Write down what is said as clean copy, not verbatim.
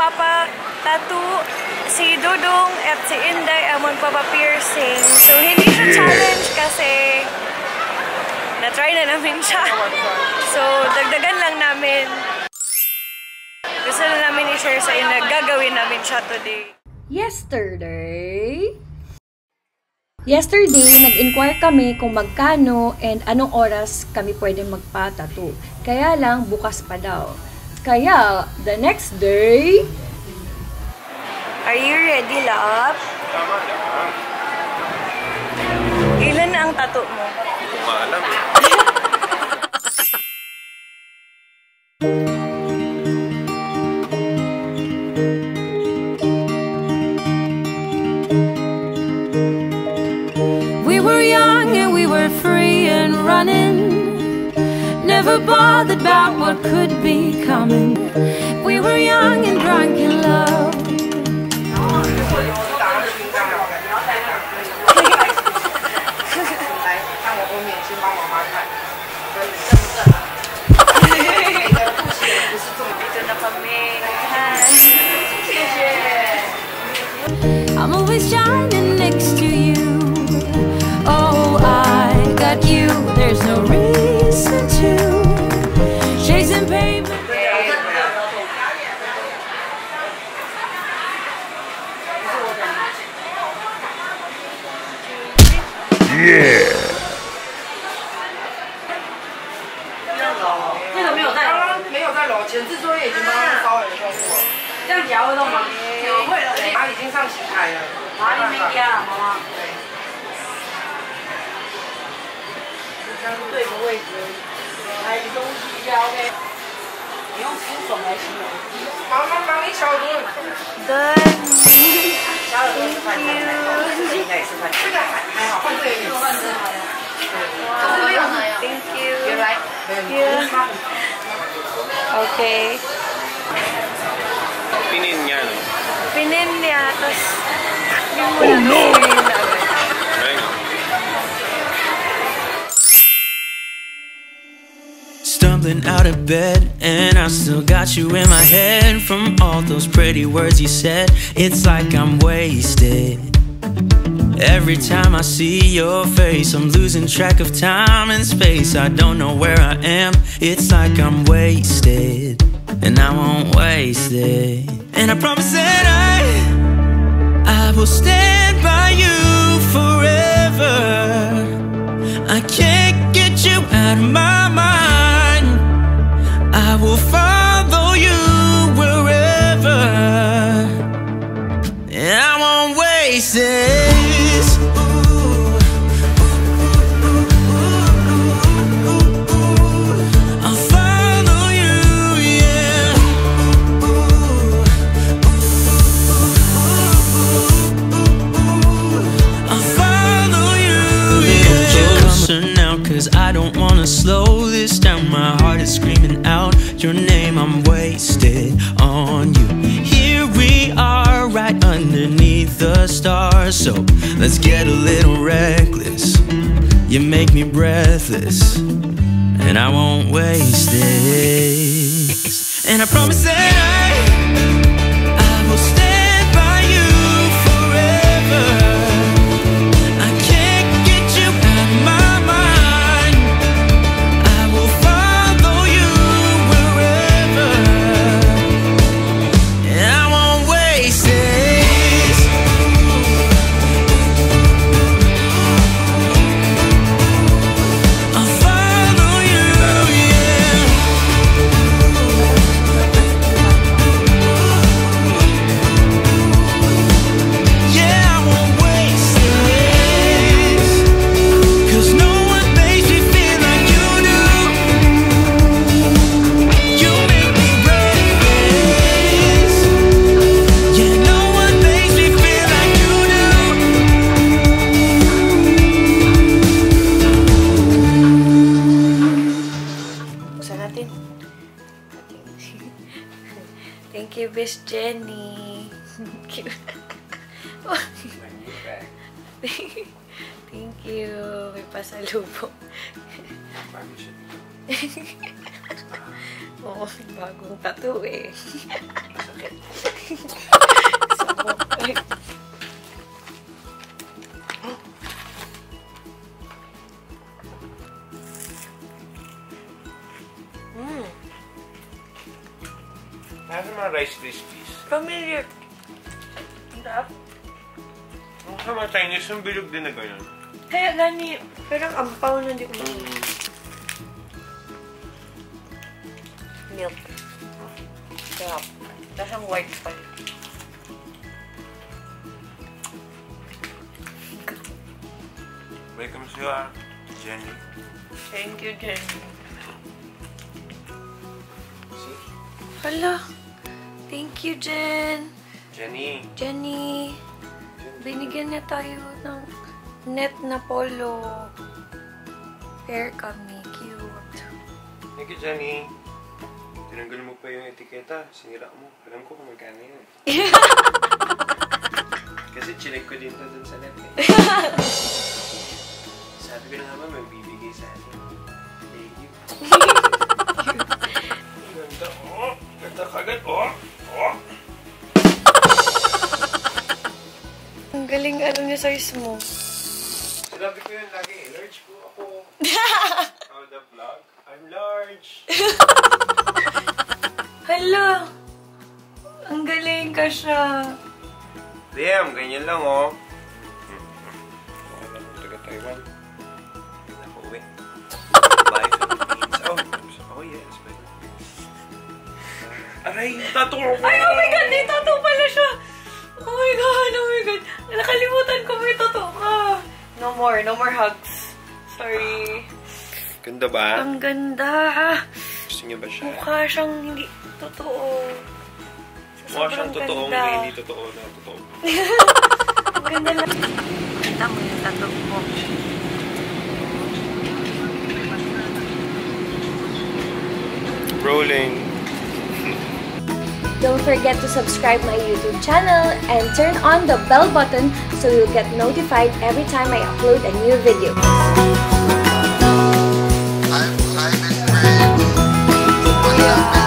magpapa-tattoo. Si Dudong at si Inday ang magpapa-piercing. So, hindi siya challenge kasi na-try na namin siya. So, dagdagan lang namin. Gusto na namin i-share sa inyo na gagawin namin siya today. Yesterday, nag-inquire kami kung magkano and anong oras kami pwede magpa-tattoo. Kaya lang, bukas pa daw. Kaya, the next day... Are you ready, love? Ilan na ang tattoo mo? Hindi ko maalam eh. Never bothered about what could be coming. We were young and drunk in love. I'm always shining next to you. Oh, I got you. There's no reason to chasing pavement. Yeah. 为什么没有在揉？没有在揉，前置作业已经帮他们稍微弄过。这样夹会动吗？会了，他已经上刑台了。哪里没夹了，妈妈？对。这样对个位置，来东西一下 OK。你用粗手来形容。忙你消毒。Done. 消了都是饭菜，这应该也是饭菜。这个还好，换这个也是饭菜。Thank you. You like? Yeah. Okay. Pinin niya, no? Pinin niya, tapos yung muna Stumbling out of bed, and I still got you in my head. From all those pretty words you said, it's like I'm wasted. Every time I see your face, I'm losing track of time and space. I don't know where I am, it's like I'm wasted. And I won't waste it. And I promise that I will stand by you forever. I can't get you out of my mind. I will follow you wherever. And I won't waste it. Cause I don't wanna slow this down. My heart is screaming out your name. I'm wasted on you. Here we are right underneath the stars. So let's get a little reckless. You make me breathless, and I won't waste this. And I promise that I will stand by you forever. Thank you, Miss Jenny. Cute. Thank you. May pasalubong. Oo, bagong tattoo eh. Sakit. Sabok. Parang mga Rice Krispies. Familiar. Sarap. Ang sa mga Chinese, yung bilog din na ganyan. Kaya gani, pero ang ampaw na di ko milk. Sarap. Tapos ang white pa. Welcome to you, Jenny. Thank you, Jenny. See? Hala. Thank you, Jen. Jenny. Jenny. Binigyan niya tayo ng net na polo. Pair kami. Cute. Thank you, Jenny. Tinanggal mo pa yung etiketa. Sinira mo. Alam ko kung magkano yun. Kasi chinek ko din to dun sa net eh. Sabi ko na naman, may bibigay sa atin. Thank you. Ganda, oh! Ganda kagad, oh! Oh! Ang galing ano niya size mo. Sinabi ko yun lagi, large po ako. How the vlog? I'm large. Hala! Ang galing ka siya. Damn, ganyan lang, oh. Taga Taiwan. Ako uwi. Bye, Philippines. Oh, yes. Aray, tattoo ko! Ay, oh my God! May tattoo pala siya! Oh my God! Oh my God! Nakalimutan ko may tattoo ka. No more hugs. Sorry. Ganda ba? Ang ganda. Gusto niyo ba siya? Mukha siyang hindi totoo. Mukha siyang totoong ganda. hindi totoo na totoo. Ang ganda lang. Kita mo yung tattoo mo. Rolling. Don't forget to subscribe my YouTube channel and turn on the bell button so you'll get notified every time I upload a new video. I'm been brave.